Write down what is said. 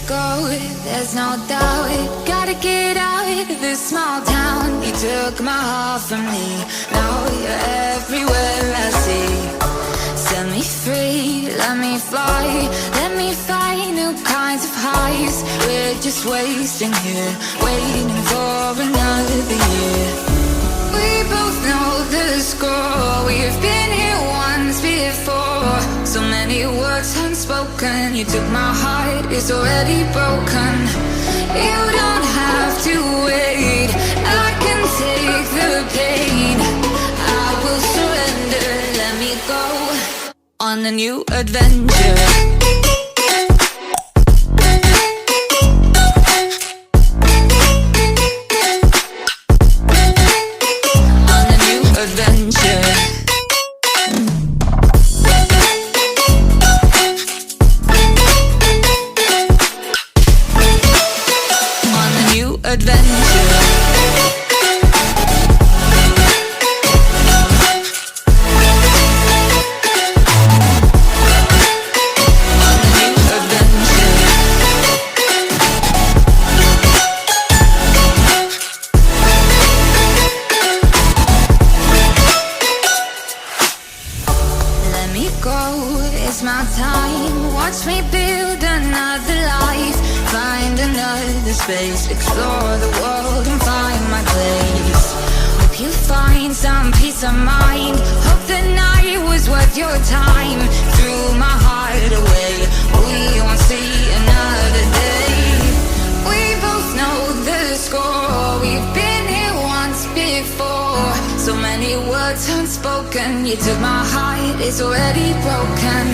go, there's no doubt. Gotta get out of this small town. You took my heart from me, now you're everywhere I see. Set me free, let me fly, let me find new kinds of highs. We're just wasting here, waiting for another year. We both know the score, we've been here once before. So many words unspoken, you took my heart, it's already broken. You don't have to wait, I can take the pain. I will surrender, let me go on a new adventure. It's my time, watch me build another life. Find another space, explore the world and find my place. Hope you find some peace of mind, hope the night was worth your time. Threw my heart away, we won't see another day. We both know the score, we've been here once before. So many words unspoken, you took my heart, it's already broken.